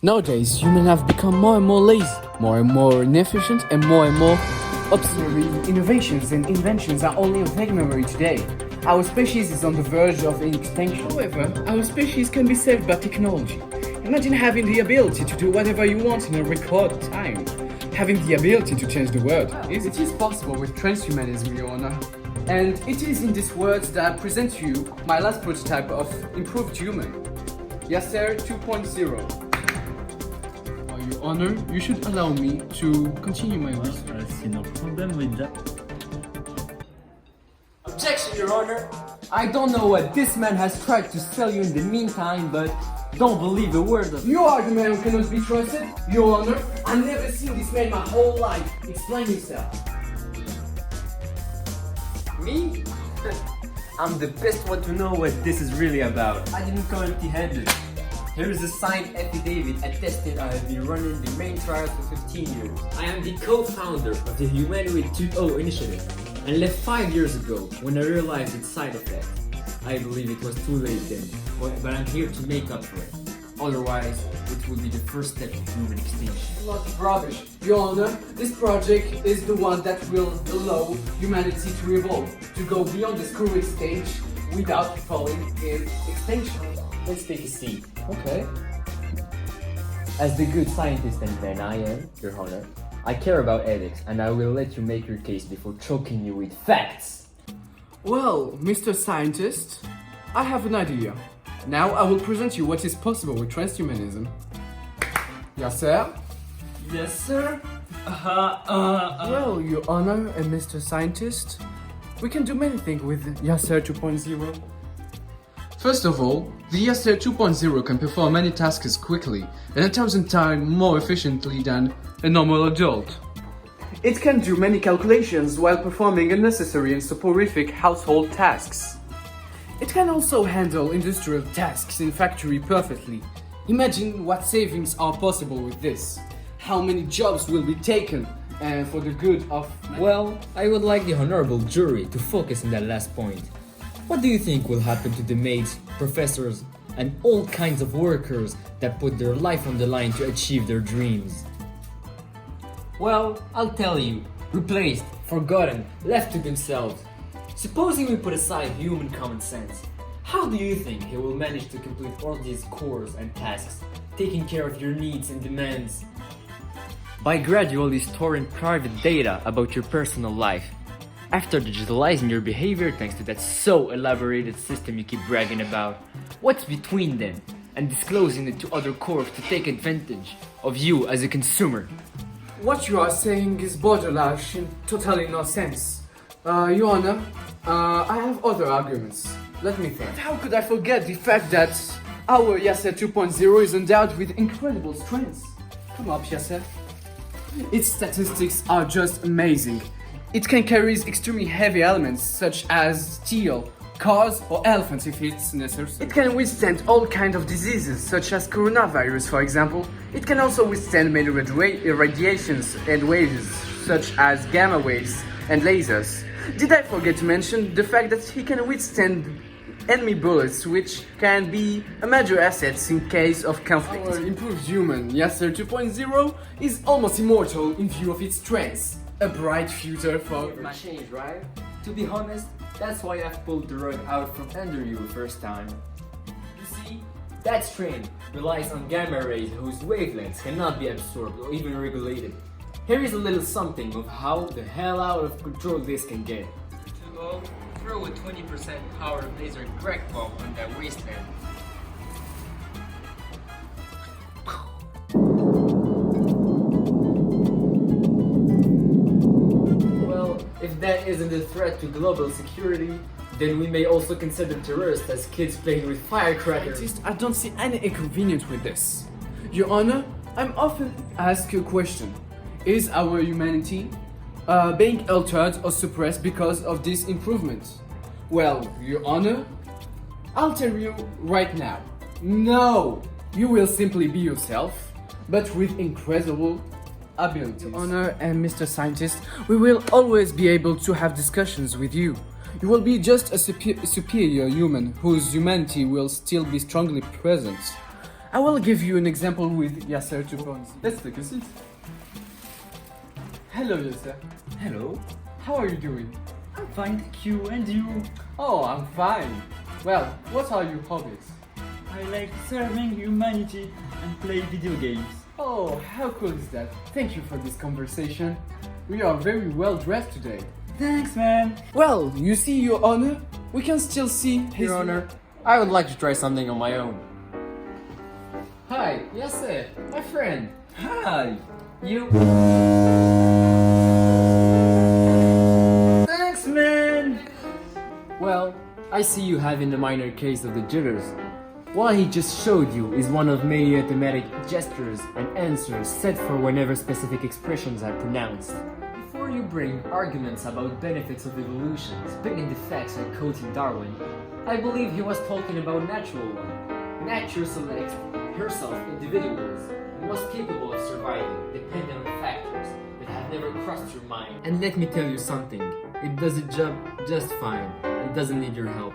Nowadays, humans have become more and more lazy, more and more inefficient, and more obsolete. Innovations and inventions are only a vague memory today. Our species is on the verge of extinction. However, our species can be saved by technology. Imagine having the ability to do whatever you want in a record time. Having the ability to change the world. It is possible with transhumanism, Your Honor. And it is in these words that I present to you my last prototype of improved human, Yassine 2.0. Your Honor, you should allow me to continue my research. I see no problem with that. Objection, Your Honor! I don't know what this man has tried to sell you in the meantime, but don't believe a word of it. You are the man who cannot be trusted, Your Honor. I've never seen this man my whole life. Explain yourself. Me? I'm the best one to know what this is really about. I didn't come empty-handed. Here is a signed affidavit attesting I have been running the main trials for 15 years. I am the co-founder of the Humanity 2.0 initiative and left 5 years ago when I realized its side effects. I believe it was too late then, but I'm here to make up for it. Otherwise, it will be the first step of human extinction. Lot of rubbish. Your Honor, this project is the one that will allow humanity to evolve, to go beyond this current stage without falling in extinction. Let's take a seat. Okay. As the good scientist and man I am, Your Honor, I care about ethics and I will let you make your case before choking you with facts. Well, Mr. Scientist, I have an idea. Now I will present you what is possible with transhumanism. Yes, sir? Yes, sir? Well, Your Honor and Mr. Scientist, we can do many things with Yassine 2.0. First of all, the Yassine 2.0 can perform many tasks quickly and 1,000 times more efficiently than a normal adult. It can do many calculations while performing unnecessary and soporific household tasks. It can also handle industrial tasks in factory perfectly. Imagine what savings are possible with this. How many jobs will be taken for the good of... Well, I would like the honorable jury to focus on that last point. What do you think will happen to the maids, professors, and all kinds of workers that put their life on the line to achieve their dreams? Well, I'll tell you. Replaced, forgotten, left to themselves. Supposing we put aside human common sense, how do you think he will manage to complete all these chores and tasks, taking care of your needs and demands? By gradually storing private data about your personal life. After digitalizing your behavior thanks to that so elaborated system you keep bragging about, what's between them? And disclosing it to other corps to take advantage of you as a consumer. What you are saying is borderline and totally no sense. Your Honor, I have other arguments. Let me think. How could I forget the fact that our Yassine 2.0 is endowed with incredible strengths? Come up, Yassine. Its statistics are just amazing. It can carry extremely heavy elements such as steel, cars or elephants if it's necessary. It can withstand all kinds of diseases such as coronavirus, for example. It can also withstand many radiations and waves such as gamma waves and lasers. Did I forget to mention the fact that he can withstand enemy bullets, which can be a major asset in case of conflict. Our improved human, Yassine 2.0, is almost immortal in view of its strengths. A bright future for... Never change, right? To be honest, that's why I've pulled the rug out from under you the first time. You see, that strain relies on gamma rays whose wavelengths cannot be absorbed or even regulated. Here is a little something of how the hell out of control this can get. Throw a 20% power laser crackball on that wasteland. Well, if that isn't a threat to global security, then we may also consider terrorists as kids playing with firecrackers. I don't see any inconvenience with this. Your Honor, I'm often asked a question. Is our humanity being altered or suppressed because of this improvement? Well, Your Honor, I'll tell you right now. No! You will simply be yourself, but with incredible abilities. Your Honor and Mr. Scientist, we will always be able to have discussions with you. You will be just a superior human whose humanity will still be strongly present. I will give you an example with Yasser 2.0. Let's take a seat. Hello, Yasser. Hello, How are you doing? I'm fine, thank you. And you? Oh, I'm fine. Well, what are your hobbies? I like serving humanity and play video games. Oh, how cool is that? Thank you for this conversation. We are very well dressed today. Thanks, man. Well, you see, Your Honor, we can still see his... Your Honor, I would like to try something on my own. Hi, Yassine, my friend. Hi. You... Thanks, man. Well, I see you have in the minor case of the jitters. What he just showed you is one of many automatic gestures and answers set for whenever specific expressions are pronounced. Before you bring arguments about benefits of evolution, speaking the facts and quoting Darwin, I believe he was talking about natural one. Nature selects herself individuals most capable of surviving, depending on factors that have never crossed your mind. And let me tell you something, it does its job just fine. It doesn't need your help.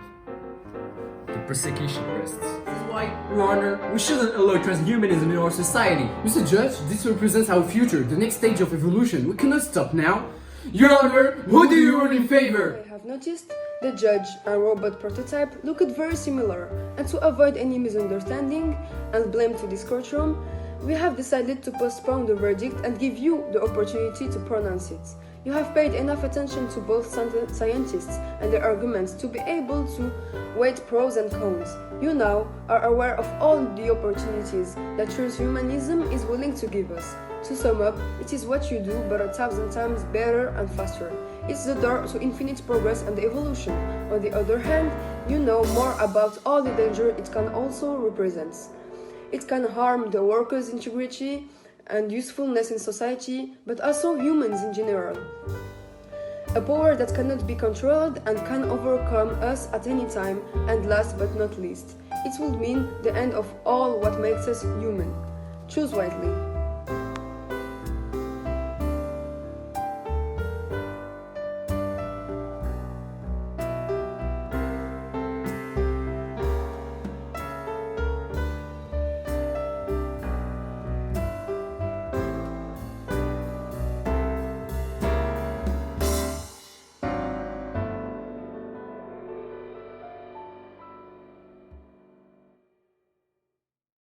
The prosecution rests. This is why, Your Honor, we shouldn't allow transhumanism in our society. Mr. Judge, this represents our future, the next stage of evolution. We cannot stop now. Your Honor, who do you rule in favor? I have noticed the judge and robot prototype looked very similar, and to avoid any misunderstanding and blame to this courtroom, we have decided to postpone the verdict and give you the opportunity to pronounce it. You have paid enough attention to both scientists and their arguments to be able to weigh pros and cons. You now are aware of all the opportunities that transhumanism is willing to give us. To sum up, it is what you do, but 1,000 times better and faster. It's the door to infinite progress and evolution. On the other hand, you know more about all the danger it can also represent. It can harm the workers' integrity and usefulness in society, but also humans in general. A power that cannot be controlled and can overcome us at any time, and last but not least, it will mean the end of all what makes us human. Choose wisely.